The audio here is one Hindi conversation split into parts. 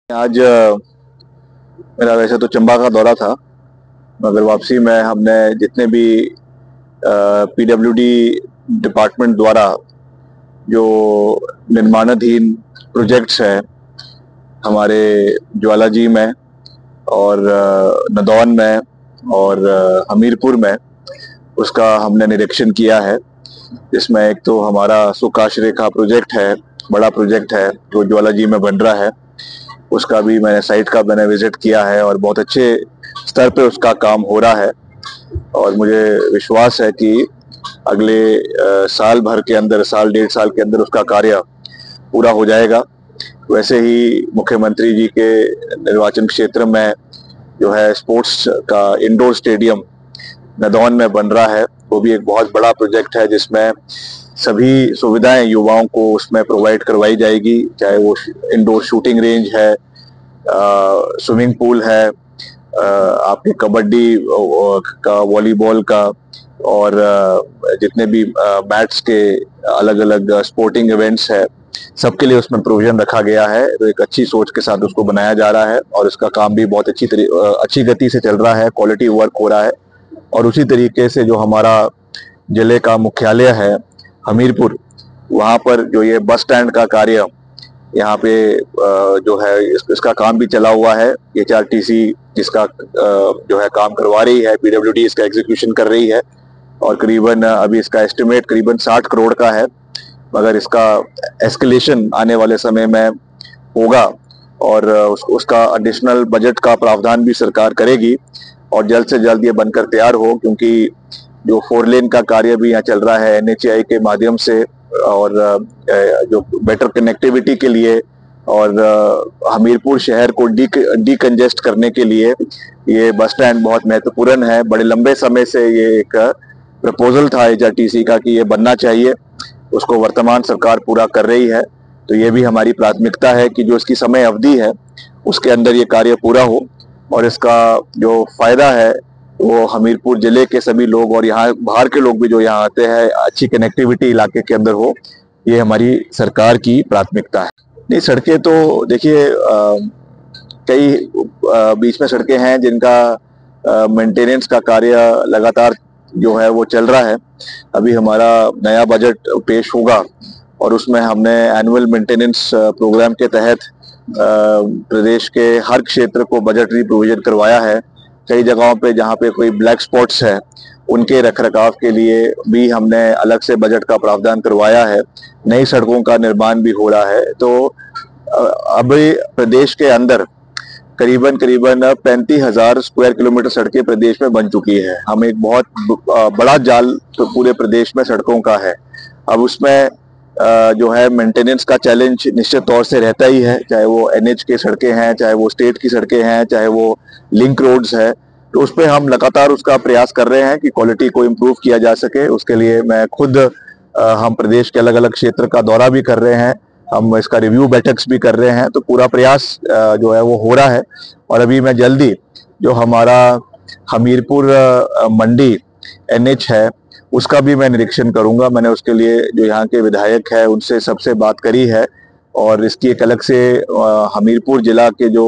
आज मेरा वैसे तो चंबा का दौरा था, मगर वापसी में हमने जितने भी पीडब्ल्यूडी डिपार्टमेंट द्वारा जो निर्माणाधीन प्रोजेक्ट्स हैं हमारे ज्वालाजी में और नदौन में और हमीरपुर में, उसका हमने निरीक्षण किया है। इसमें एक तो हमारा सुकाश रेखा प्रोजेक्ट है, बड़ा प्रोजेक्ट है जो ज्वालाजी में बन रहा है। उसका भी मैंने विजिट किया है और बहुत अच्छे स्तर पे उसका काम हो रहा है और मुझे विश्वास है कि अगले साल भर के अंदर, साल डेढ़ साल के अंदर उसका कार्य पूरा हो जाएगा। वैसे ही मुख्यमंत्री जी के निर्वाचन क्षेत्र में जो है स्पोर्ट्स का इंडोर स्टेडियम नदौन में बन रहा है, वो भी एक बहुत बड़ा प्रोजेक्ट है जिसमें सभी सुविधाएं युवाओं को उसमें प्रोवाइड करवाई जाएगी, चाहे वो इंडोर शूटिंग रेंज है, स्विमिंग पूल है, आपके कबड्डी का, वॉलीबॉल का और जितने भी मैट्स के अलग अलग स्पोर्टिंग इवेंट्स है, सबके लिए उसमें प्रोविजन रखा गया है। तो एक अच्छी सोच के साथ उसको बनाया जा रहा है और इसका काम भी बहुत अच्छी गति से चल रहा है, क्वालिटी वर्क हो रहा है। और उसी तरीके से जो हमारा जिले का मुख्यालय है हमीरपुर, वहाँ पर जो ये बस स्टैंड का कार्य यहाँ पे जो है इसका काम भी चला हुआ है। एचआरटीसी जिसका जो है काम करवा रही है, पीडब्ल्यूडी इसका एग्जीक्यूशन कर रही है और करीबन अभी इसका एस्टिमेट करीबन 60 करोड़ का है, मगर इसका एस्केलेशन आने वाले समय में होगा और उसका एडिशनल बजट का प्रावधान भी सरकार करेगी और जल्द से जल्द ये बनकर तैयार हो, क्योंकि जो 4 लेन का कार्य भी यहाँ चल रहा है एनएचएआई के माध्यम से और जो बेटर कनेक्टिविटी के लिए और हमीरपुर शहर को डीकंजेस्ट करने के लिए ये बस स्टैंड बहुत महत्वपूर्ण है। बड़े लंबे समय से ये एक प्रपोजल था एचआरटीसी का कि ये बनना चाहिए, उसको वर्तमान सरकार पूरा कर रही है। तो ये भी हमारी प्राथमिकता है कि जो इसकी समय अवधि है उसके अंदर ये कार्य पूरा हो और इसका जो फायदा है वो हमीरपुर जिले के सभी लोग और यहाँ बाहर के लोग भी जो यहाँ आते हैं, अच्छी कनेक्टिविटी इलाके के अंदर हो, ये हमारी सरकार की प्राथमिकता है। नहीं, सड़कें तो देखिए कई बीच में सड़कें हैं जिनका मेंटेनेंस का कार्य लगातार जो है वो चल रहा है। अभी हमारा नया बजट पेश होगा और उसमें हमने एनुअल मेंटेनेंस प्रोग्राम के तहत प्रदेश के हर क्षेत्र को बजटरी प्रोविजन करवाया है। कई जगहों पे जहाँ पे कोई ब्लैक स्पॉट्स है उनके रखरखाव के लिए भी हमने अलग से बजट का प्रावधान करवाया है। नई सड़कों का निर्माण भी हो रहा है। तो अभी प्रदेश के अंदर करीबन 35,000 स्क्वायर किलोमीटर सड़कें प्रदेश में बन चुकी है। हम एक बहुत बड़ा जाल तो पूरे प्रदेश में सड़कों का है। अब उसमें जो है मेंटेनेंस का चैलेंज निश्चित तौर से रहता ही है, चाहे वो एनएच की सड़कें हैं, चाहे वो स्टेट की सड़कें हैं, चाहे वो लिंक रोड्स है। तो उस पर हम लगातार उसका प्रयास कर रहे हैं कि क्वालिटी को इम्प्रूव किया जा सके। उसके लिए मैं खुद हम प्रदेश के अलग अलग क्षेत्र का दौरा भी कर रहे हैं, हम इसका रिव्यू बैठक्स भी कर रहे हैं। तो पूरा प्रयास जो है वो हो रहा है और अभी मैं जल्दी जो हमारा हमीरपुर मंडी एनएच है उसका भी मैं निरीक्षण करूंगा। मैंने उसके लिए जो यहाँ के विधायक है उनसे सबसे बात करी है और इसकी एक अलग से हमीरपुर जिला के जो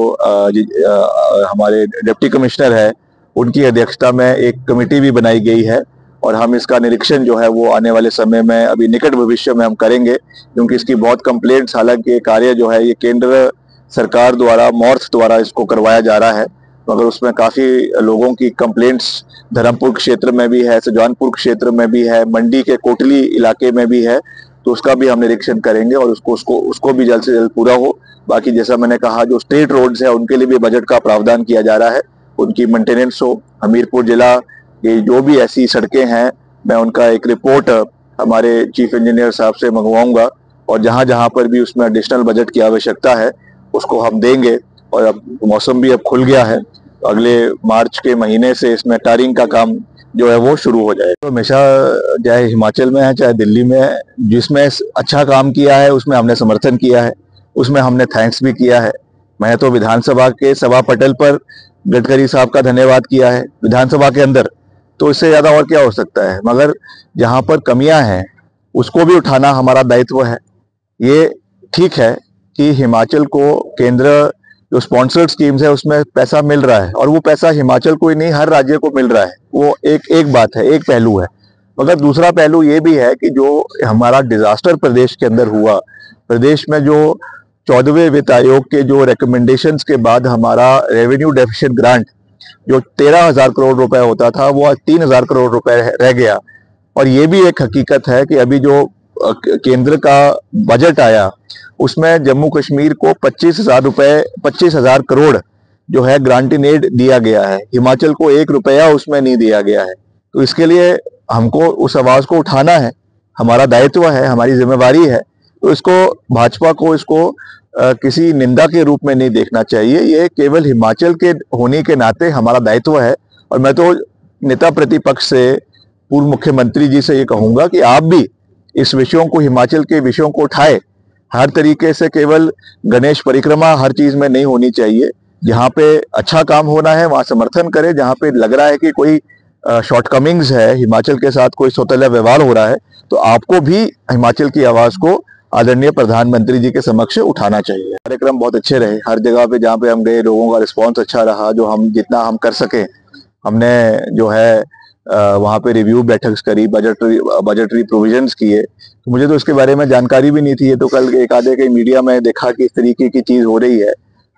हमारे डिप्टी कमिश्नर है उनकी अध्यक्षता में एक कमेटी भी बनाई गई है और हम इसका निरीक्षण जो है वो आने वाले समय में, अभी निकट भविष्य में हम करेंगे, क्योंकि इसकी बहुत कंप्लेंट्स, हालांकि कार्य जो है ये केंद्र सरकार द्वारा मॉर्थ द्वारा इसको करवाया जा रहा है, मगर उसमें काफी लोगों की कंप्लेंट्स धर्मपुर क्षेत्र में भी है, सुजानपुर क्षेत्र में भी है, मंडी के कोटली इलाके में भी है। तो उसका भी हम निरीक्षण करेंगे और उसको भी जल्द से जल्द पूरा हो। बाकी जैसा मैंने कहा, जो स्टेट रोड्स है उनके लिए भी बजट का प्रावधान किया जा रहा है, उनकी मेंटेनेंस हो। हमीरपुर जिला ये जो भी ऐसी सड़कें हैं, मैं उनका एक रिपोर्ट हमारे चीफ इंजीनियर साहब से मंगवाऊंगा और जहां जहां पर भी उसमें एडिशनल बजट की आवश्यकता है उसको हम देंगे। और अब मौसम भी अब खुल गया है, तो अगले मार्च के महीने से इसमें टारिंग का काम जो है वो शुरू हो जाएगा। तो हमेशा चाहे हिमाचल में है चाहे दिल्ली में है, जिसमें अच्छा काम किया है उसमें हमने समर्थन किया है, उसमें हमने थैंक्स भी किया है। मैं तो विधानसभा के सभा पटल पर गडकरी साहब का धन्यवाद किया है विधानसभा के अंदर, तो इससे ज्यादा और क्या हो सकता है। मगर जहां पर कमियां हैं उसको भी उठाना हमारा दायित्व है। ये ठीक है कि हिमाचल को केंद्र जो स्पॉन्सर्ड स्कीम्स है उसमें पैसा मिल रहा है, और वो पैसा हिमाचल को ही नहीं हर राज्य को मिल रहा है। वो एक बात है, एक पहलू है। मगर दूसरा पहलू ये भी है कि जो हमारा डिजास्टर प्रदेश के अंदर हुआ, प्रदेश में जो 14वें वित्त आयोग के जो रिकमेंडेशंस के बाद हमारा रेवेन्यू डेफिसिट ग्रांट जो 13,000 करोड़ रुपए होता था वो 3,000 करोड़ रुपए रह गया। और ये भी एक हकीकत है कि अभी जो केंद्र का बजट आया उसमें जम्मू कश्मीर को 25,000 करोड़ जो है ग्रांट इन एड दिया गया है, हिमाचल को 1 रुपया उसमें नहीं दिया गया है। तो इसके लिए हमको उस आवाज को उठाना है, हमारा दायित्व है, हमारी जिम्मेवारी है। तो इसको भाजपा को इसको किसी निंदा के रूप में नहीं देखना चाहिए। ये केवल हिमाचल के होने के नाते हमारा दायित्व है। और मैं तो नेता प्रतिपक्ष से, पूर्व मुख्यमंत्री जी से ये कहूंगा कि आप भी इस विषयों को, हिमाचल के विषयों को उठाए। हर तरीके से केवल गणेश परिक्रमा हर चीज में नहीं होनी चाहिए। जहाँ पे अच्छा काम होना है वहां समर्थन करें, जहाँ पे लग रहा है कि कोई शॉर्टकमिंग्स है, हिमाचल के साथ कोई सौतेला व्यवहार हो रहा है, तो आपको भी हिमाचल की आवाज को आदरणीय प्रधानमंत्री जी के समक्ष उठाना चाहिए। कार्यक्रम बहुत अच्छे रहे, हर जगह पे जहाँ पे हम गए लोगों का रिस्पॉन्स अच्छा रहा। जो हम जितना हम कर सके हमने जो है वहाँ पे रिव्यू बैठक करी, बजटरी प्रोविजंस किए। तो मुझे तो इसके बारे में जानकारी भी नहीं थी। ये तो कल एक आधे के मीडिया में देखा कि इस तरीके की चीज हो रही है।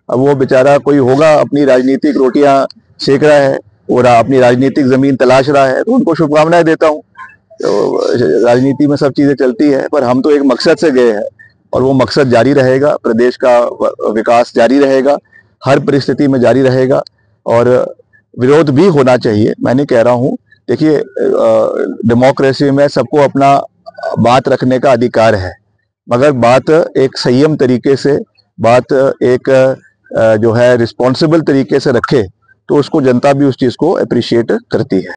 अब वो बेचारा कोई होगा अपनी राजनीतिक रोटियां सेक रहा है और अपनी राजनीतिक जमीन तलाश रहा है, तो उनको शुभकामनाएं देता हूँ। तो राजनीति में सब चीजें चलती है, पर हम तो एक मकसद से गए हैं और वो मकसद जारी रहेगा। प्रदेश का विकास जारी रहेगा, हर परिस्थिति में जारी रहेगा। और विरोध भी होना चाहिए, मैं नहीं कह रहा हूँ। देखिए, डेमोक्रेसी में सबको अपना बात रखने का अधिकार है, मगर बात एक संयम तरीके से, बात एक जो है रिस्पॉन्सिबल तरीके से रखे तो उसको जनता भी उस चीज को अप्रिशिएट करती है।